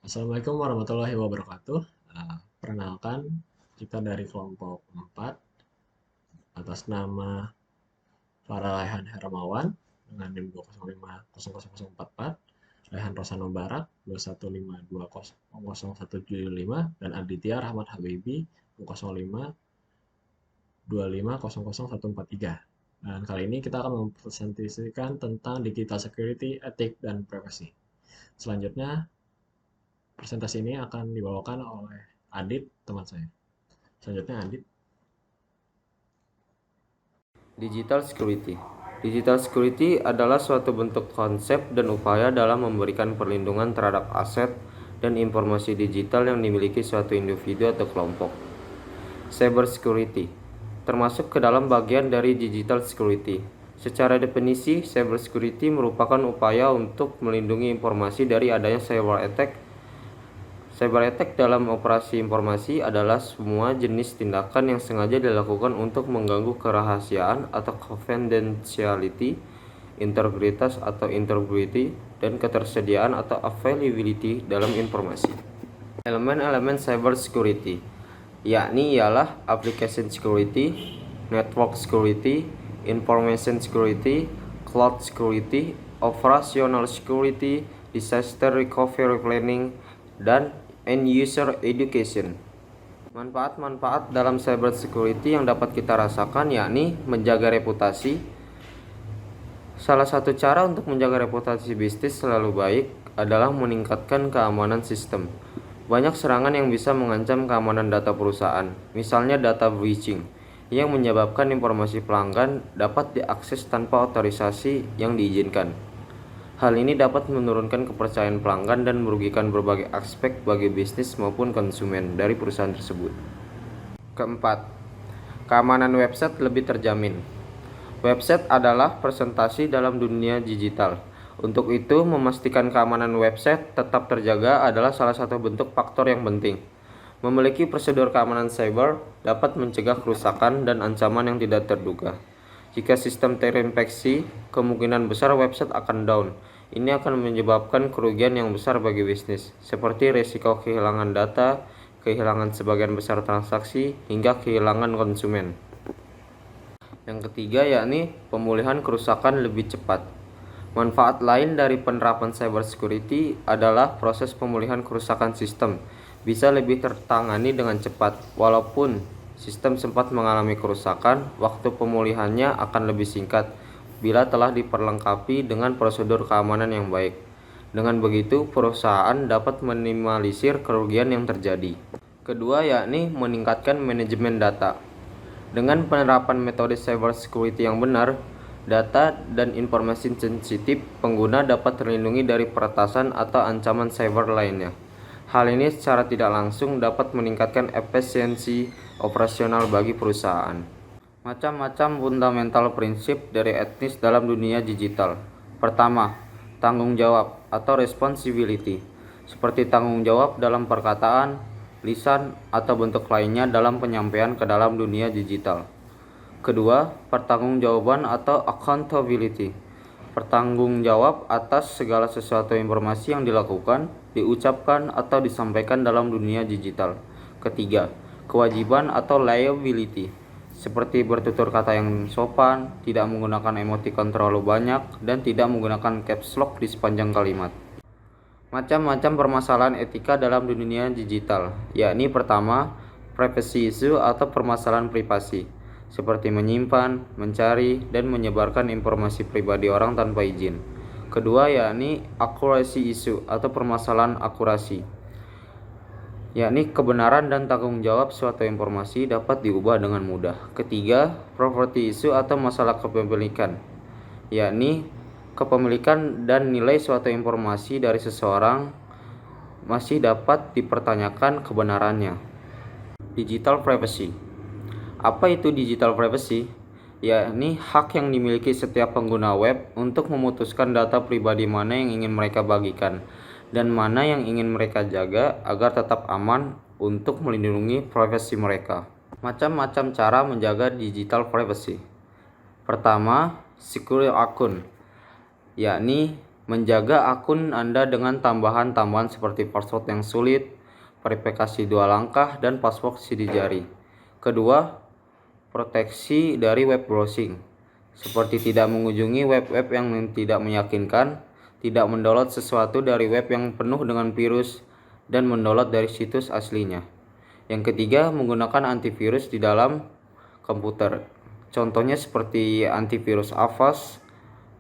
Assalamualaikum warahmatullahi wabarakatuh. Perkenalkan, kita dari kelompok 4 atas nama Faralehan Hermawan dengan NIM 2050044, Rehan Rosano Barak 215200175, dan Aditya Rahmat Habibi 20525000143. Dan kali ini kita akan mempresentasikan tentang digital security, etik, dan privasi. Selanjutnya, presentasi ini akan dibawakan oleh Adit, teman saya. Selanjutnya Adit. Digital security. Digital security adalah suatu bentuk konsep dan upaya dalam memberikan perlindungan terhadap aset dan informasi digital yang dimiliki suatu individu atau kelompok. Cyber security termasuk ke dalam bagian dari digital security. Secara definisi, cyber security merupakan upaya untuk melindungi informasi dari adanya cyber attack. Cyber attack dalam operasi informasi adalah semua jenis tindakan yang sengaja dilakukan untuk mengganggu kerahasiaan atau confidentiality, integritas atau integrity, dan ketersediaan atau availability dalam informasi. Elemen-elemen cyber security yakni ialah application security, network security, information security, cloud security, operational security, disaster recovery planning, dan end user education. Manfaat-manfaat dalam cyber security yang dapat kita rasakan yakni menjaga reputasi. Salah satu cara untuk menjaga reputasi bisnis selalu baik adalah meningkatkan keamanan sistem. Banyak serangan yang bisa mengancam keamanan data perusahaan, misalnya data breaching, yang menyebabkan informasi pelanggan dapat diakses tanpa otorisasi yang diizinkan. Hal ini dapat menurunkan kepercayaan pelanggan dan merugikan berbagai aspek bagi bisnis maupun konsumen dari perusahaan tersebut. Keempat, keamanan website lebih terjamin. Website adalah presentasi dalam dunia digital. Untuk itu, memastikan keamanan website tetap terjaga adalah salah satu bentuk faktor yang penting. Memiliki prosedur keamanan cyber dapat mencegah kerusakan dan ancaman yang tidak terduga. Jika sistem terinfeksi, kemungkinan besar website akan down. Ini akan menyebabkan kerugian yang besar bagi bisnis, seperti risiko kehilangan data, kehilangan sebagian besar transaksi, hingga kehilangan konsumen. Yang ketiga yakni pemulihan kerusakan lebih cepat. Manfaat lain dari penerapan cyber security adalah proses pemulihan kerusakan sistem bisa lebih tertangani dengan cepat. Walaupun sistem sempat mengalami kerusakan, waktu pemulihannya akan lebih singkat bila telah diperlengkapi dengan prosedur keamanan yang baik. Dengan begitu, perusahaan dapat meminimalisir kerugian yang terjadi. Kedua yakni meningkatkan manajemen data. Dengan penerapan metode cyber security yang benar, data dan informasi sensitif pengguna dapat terlindungi dari peretasan atau ancaman cyber lainnya. Hal ini secara tidak langsung dapat meningkatkan efisiensi operasional bagi perusahaan. Macam-macam fundamental prinsip dari etnis dalam dunia digital. Pertama, tanggung jawab atau responsibility, seperti tanggung jawab dalam perkataan, lisan, atau bentuk lainnya dalam penyampaian ke dalam dunia digital. Kedua, pertanggungjawaban atau accountability, bertanggung jawab atas segala sesuatu informasi yang dilakukan, diucapkan, atau disampaikan dalam dunia digital. Ketiga, kewajiban atau liability, seperti bertutur kata yang sopan, tidak menggunakan emoticon terlalu banyak, dan tidak menggunakan caps lock di sepanjang kalimat. Macam-macam permasalahan etika dalam dunia digital, yakni pertama, privacy issue atau permasalahan privasi, seperti menyimpan, mencari, dan menyebarkan informasi pribadi orang tanpa izin. Kedua yakni accuracy issue atau permasalahan akurasi, yakni kebenaran dan tanggung jawab suatu informasi dapat diubah dengan mudah. Ketiga, property issue atau masalah kepemilikan, yakni kepemilikan dan nilai suatu informasi dari seseorang masih dapat dipertanyakan kebenarannya. Digital privacy. Apa itu digital privacy? Yakni hak yang dimiliki setiap pengguna web untuk memutuskan data pribadi mana yang ingin mereka bagikan dan mana yang ingin mereka jaga agar tetap aman untuk melindungi privasi mereka. Macam-macam cara menjaga digital privacy. Pertama, secure akun, yakni menjaga akun Anda dengan tambahan-tambahan seperti password yang sulit, verifikasi 2 langkah, dan password sidik jari. Kedua, proteksi dari web browsing, seperti tidak mengunjungi web-web yang tidak meyakinkan, tidak mendownload sesuatu dari web yang penuh dengan virus, dan mendownload dari situs aslinya. Yang ketiga, menggunakan antivirus di dalam komputer. Contohnya seperti antivirus Avast,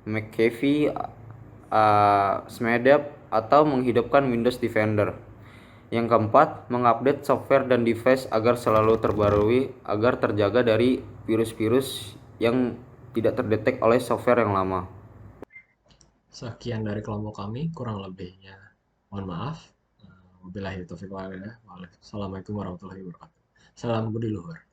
McAfee, Smedap, atau menghidupkan Windows Defender. Yang keempat, mengupdate software dan device agar selalu terbarui agar terjaga dari virus-virus yang tidak terdetek oleh software yang lama. Sekian dari kelompok kami, kurang lebihnya mohon maaf. Wabillahi taufiq wal hidayah. Assalamualaikum warahmatullahi wabarakatuh. Salam budi luhur.